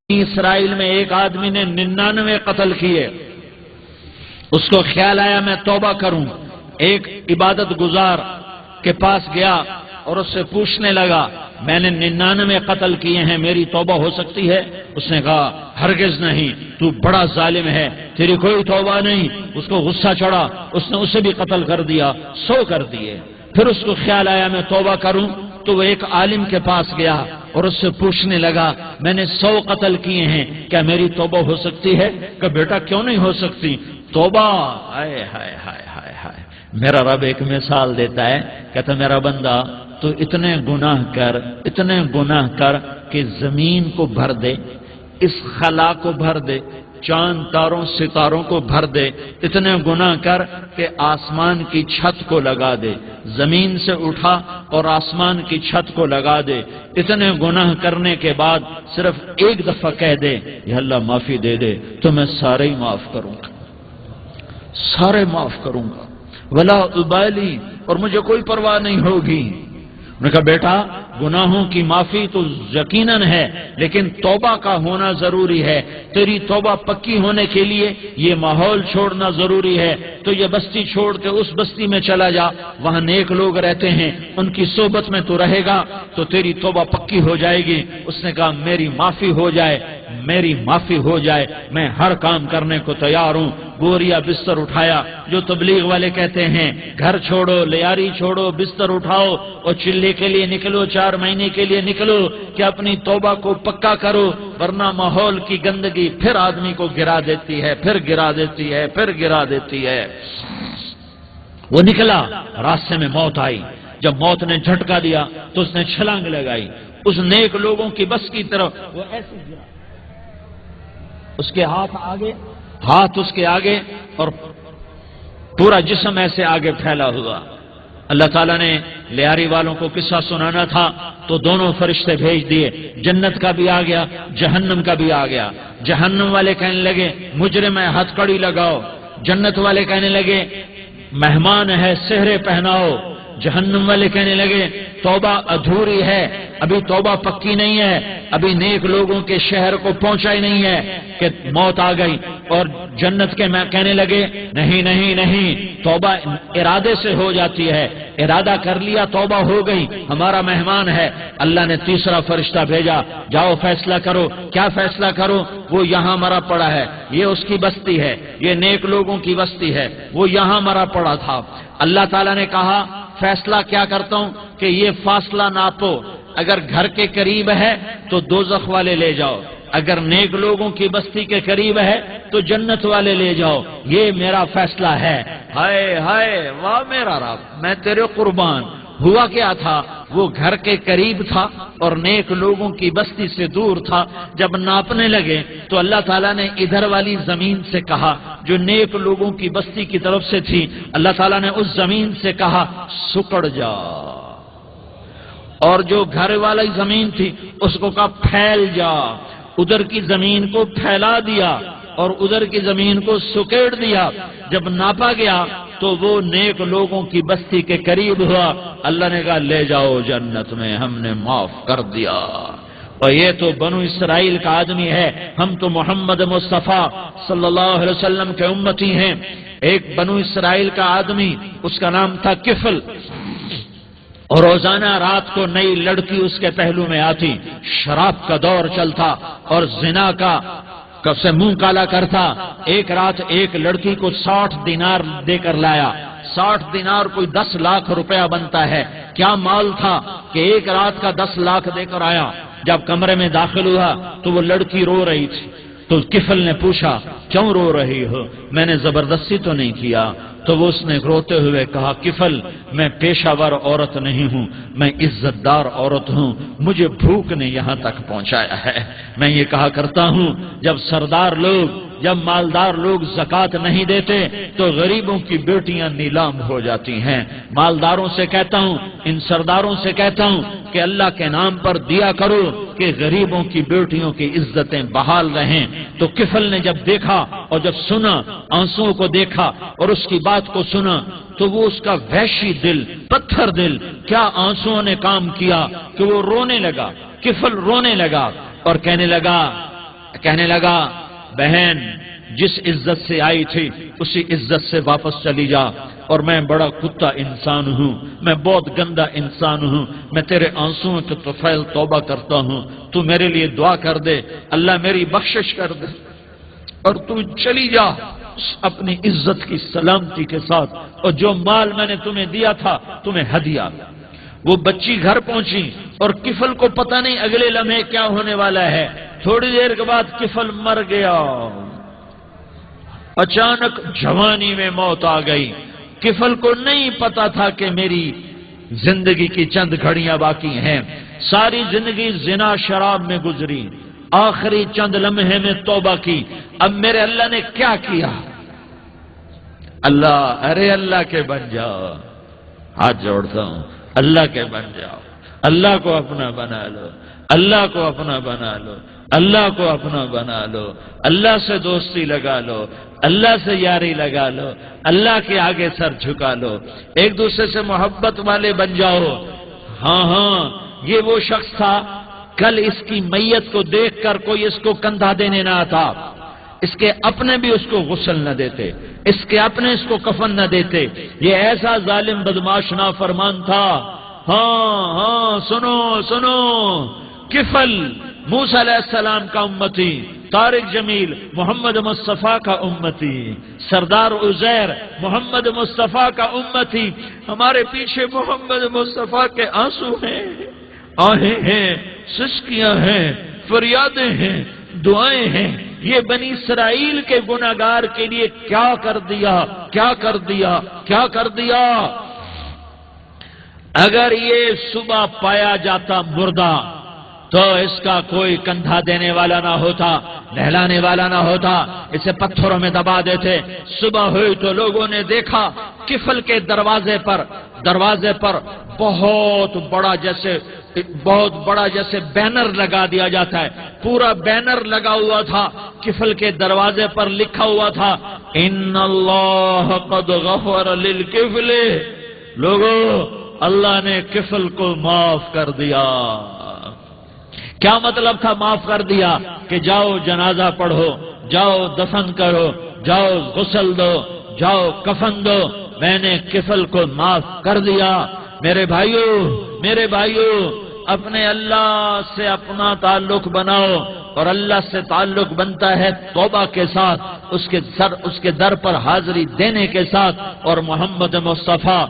اسرائیل میں ایک آدمی نے 99 قتل کیے. اس کو خیال آیا میں توبہ کروں. ایک عبادت گزار کے پاس گیا اور اس سے پوچھنے لگا میں نے 99 قتل کیے ہیں، میری توبہ ہو سکتی ہے؟ اس نے کہا ہرگز نہیں، تو بڑا ظالم ہے، تیری کوئی توبہ نہیں. اس کو غصہ چڑھا، اس نے اسے بھی قتل کر دیا، 100 کر دیے. پھر اس کو خیال آیا میں توبہ کروں، تو وہ ایک عالم کے پاس گیا اور اس سے پوچھنے لگا میں نے 100 قتل کیے ہیں، کیا میری توبہ ہو سکتی ہے؟ کہ بیٹا کیوں نہیں ہو سکتی توبہ؟ ہائے ہائے ہائے ہائے ہائے. میرا رب ایک مثال دیتا ہے، کہتا میرا بندہ تو اتنے گناہ کر کہ زمین کو بھر دے، اس خلا کو بھر دے، چاند تاروں ستاروں کو بھر دے، اتنے گناہ کر کہ آسمان کی چھت کو لگا دے، زمین سے اٹھا اور آسمان کی چھت کو لگا دے. اتنے گناہ کرنے کے بعد صرف ایک دفعہ کہہ دے یا اللہ معافی دے دے تو میں سارے ہی معاف کروں گا، سارے معاف کروں گا، ولا ابالی، اور مجھے کوئی پرواہ نہیں ہوگی. میں نے کہا بیٹا گناہوں کی معافی تو یقیناً ہے، لیکن توبہ کا ہونا ضروری ہے. تیری توبہ پکی ہونے کے لیے یہ ماحول چھوڑنا ضروری ہے. تو یہ بستی چھوڑ کے اس بستی میں چلا جا، وہاں نیک لوگ رہتے ہیں، ان کی صحبت میں تو رہے گا تو تیری توبہ پکی ہو جائے گی. اس نے کہا میری معافی ہو جائے، میری معافی ہو جائے، میں ہر کام کرنے کو تیار ہوں. بوریا بستر اٹھایا، جو تبلیغ والے کہتے ہیں گھر چھوڑو، لیاری چھوڑو، بستر اٹھاؤ اور چلے کے لیے نکلو، 4 مہینے کے لیے نکلو کہ اپنی توبہ کو پکا کرو، ورنہ ماحول کی گندگی پھر آدمی کو گرا دیتی ہے، پھر گرا دیتی ہے، پھر گرا دیتی ہے. وہ نکلا، راستے میں موت آئی. جب موت نے جھٹکا دیا تو اس نے چھلانگ لگائی اس نیک لوگوں کی بس کی طرف. وہ ایسے گرا، اس کے ہاتھ اس کے آگے اور پورا جسم ایسے آگے پھیلا ہوا. اللہ تعالیٰ نے لیاری والوں کو قصہ سنانا تھا تو دونوں فرشتے بھیج دیے. جنت کا بھی آ گیا، جہنم کا بھی آ گیا. جہنم والے کہنے لگے مجرم ہے، ہتھ کڑی لگاؤ. جنت والے کہنے لگے مہمان ہے، سہرے پہناؤ. جہنم والے کہنے لگے توبہ ادھوری ہے، ابھی توبہ پکی نہیں ہے، ابھی نیک لوگوں کے شہر کو پہنچا ہی نہیں ہے کہ موت آ گئی. اور جنت کے میں کہنے لگے نہیں نہیں نہیں، توبہ ارادے سے ہو جاتی ہے، ارادہ کر لیا توبہ ہو گئی، ہمارا مہمان ہے. اللہ نے تیسرا فرشتہ بھیجا، جاؤ فیصلہ کرو. کیا فیصلہ کرو؟ وہ یہاں مرا پڑا ہے، یہ اس کی بستی ہے، یہ نیک لوگوں کی بستی ہے، وہ یہاں مرا پڑا تھا. اللہ تعالیٰ نے کہا فیصلہ کیا کرتا ہوں کہ یہ فاصلہ ناپو، اگر گھر کے قریب ہے تو دوزخ والے لے جاؤ، اگر نیک لوگوں کی بستی کے قریب ہے تو جنت والے لے جاؤ. یہ میرا فیصلہ ہے. ہائے ہائے واہ میرا رب، میں تیرے قربان. ہوا کیا تھا؟ وہ گھر کے قریب تھا اور نیک لوگوں کی بستی سے دور تھا. جب ناپنے لگے تو اللہ تعالیٰ نے ادھر والی زمین سے کہا جو نیک لوگوں کی بستی کی طرف سے تھی، اللہ تعالیٰ نے اس زمین سے کہا سکڑ جا. اور جو گھر والی زمین تھی اس کو کہا پھیل جا. ادھر کی زمین کو پھیلا دیا اور ادھر کی زمین کو سکیڑ دیا. جب ناپا گیا تو وہ نیک لوگوں کی بستی کے قریب ہوا. اللہ نے کہا لے جاؤ جنت میں، ہم نے معاف کر دیا. اور یہ تو بنو اسرائیل کا آدمی ہے، ہم تو محمد مصطفیٰ صلی اللہ علیہ وسلم کے امتی ہیں. ایک بنو اسرائیل کا آدمی، اس کا نام تھا کفل، اور روزانہ رات کو نئی لڑکی اس کے پہلو میں آتی. شراب کا دور چلتا اور زنا کا سے منہ کالا کرتا. ایک رات ایک لڑکی کو 60 دینار دے کر لایا. 60 دینار کوئی 10 لاکھ روپیہ بنتا ہے. کیا مال تھا کہ ایک رات کا 10 لاکھ دے کر آیا. جب کمرے میں داخل ہوا تو وہ لڑکی رو رہی تھی. تو کفل نے پوچھا کیوں رو رہی ہو؟ میں نے زبردستی تو نہیں کیا. تو وہ اس نے روتے ہوئے کہا کفل میں پیشہ ور عورت نہیں ہوں، میں عزت دار عورت ہوں، مجھے بھوک نے یہاں تک پہنچایا ہے. میں یہ کہا کرتا ہوں جب سردار لوگ، جب مالدار لوگ زکوٰۃ نہیں دیتے تو غریبوں کی بیٹیاں نیلام ہو جاتی ہیں. مالداروں سے کہتا ہوں، ان سرداروں سے کہتا ہوں کہ اللہ کے نام پر دیا کرو کہ غریبوں کی بیٹیوں کی عزتیں بحال رہیں. تو کفل نے جب دیکھا اور جب سنا، آنسوؤں کو دیکھا اور اس کی بات کو سنا تو وہ اس کا وحشی دل، پتھر دل، کیا آنسوؤں نے کام کیا کہ وہ رونے لگا. کفل رونے لگا اور کہنے لگا کہنے لگا بہن جس عزت سے آئی تھی اسی عزت سے واپس چلی جا، اور میں بڑا کتا انسان ہوں، میں بہت گندا انسان ہوں، میں تیرے آنسوؤں کے طفیل توبہ کرتا ہوں، تو میرے لیے دعا کر دے، اللہ میری بخشش کر دے، اور تو چلی جا اپنی عزت کی سلامتی کے ساتھ، اور جو مال میں نے تمہیں دیا تھا تمہیں ہدیہ۔ وہ بچی گھر پہنچی اور کفل کو پتہ نہیں اگلے لمحے کیا ہونے والا ہے، تھوڑی دیر کے بعد کفل مر گیا، اچانک جوانی میں موت آ گئی۔ کفل کو نہیں پتا تھا کہ میری زندگی کی چند گھڑیاں باقی ہیں، ساری زندگی زنا شراب میں گزری، آخری چند لمحے میں توبہ کی، اب میرے اللہ نے کیا کیا؟ اللہ، ارے اللہ کے بن جاؤ، ہاتھ جوڑتا ہوں، اللہ کے بن جاؤ، اللہ کو اپنا بنا لو، اللہ کو اپنا بنا لو، اللہ کو اپنا بنا لو، اللہ سے دوستی لگا لو، اللہ سے یاری لگا لو، اللہ کے آگے سر جھکا لو، ایک دوسرے سے محبت والے بن جاؤ۔ ہاں ہاں، یہ وہ شخص تھا، کل اس کی میت کو دیکھ کر کوئی اس کو کندھا دینے نہ آتا، اس کے اپنے بھی اس کو غسل نہ دیتے، اس کے اپنے اس کو کفن نہ دیتے، یہ ایسا ظالم بدماش نافرمان تھا۔ ہاں ہاں، سنو سنو، کفل موسیٰ علیہ السلام کا امتی، طارق جمیل محمد مصطفیٰ کا امتی، سردار عزیر محمد مصطفیٰ کا امتی، ہمارے پیچھے محمد مصطفیٰ کے آنسو ہیں، آہیں ہیں، سسکیاں ہیں، فریادیں ہیں، دعائیں ہیں، یہ بنی اسرائیل کے گناہگار کے لیے کیا کر دیا، کیا کر دیا، کیا کر دیا۔ اگر یہ صبح پایا جاتا مردہ تو اس کا کوئی کندھا دینے والا نہ ہوتا، نہلانے والا نہ ہوتا، اسے پتھروں میں دبا دیتے۔ صبح ہوئی تو لوگوں نے دیکھا کفل کے دروازے پر بہت بڑا جیسے بینر لگا دیا جاتا ہے، پورا بینر لگا ہوا تھا، کفل کے دروازے پر لکھا ہوا تھا ان اللہ قد غفر للکفل، لوگوں اللہ نے کفل کو معاف کر دیا۔ کیا مطلب تھا معاف کر دیا؟ کہ جاؤ جنازہ پڑھو، جاؤ دفن کرو، جاؤ غسل دو، جاؤ کفن دو، میں نے کفل کو معاف کر دیا۔ میرے بھائیو، اپنے اللہ سے اپنا تعلق بناؤ، اور اللہ سے تعلق بنتا ہے توبہ کے ساتھ، اس کے در پر حاضری دینے کے ساتھ، اور محمد مصطفیٰ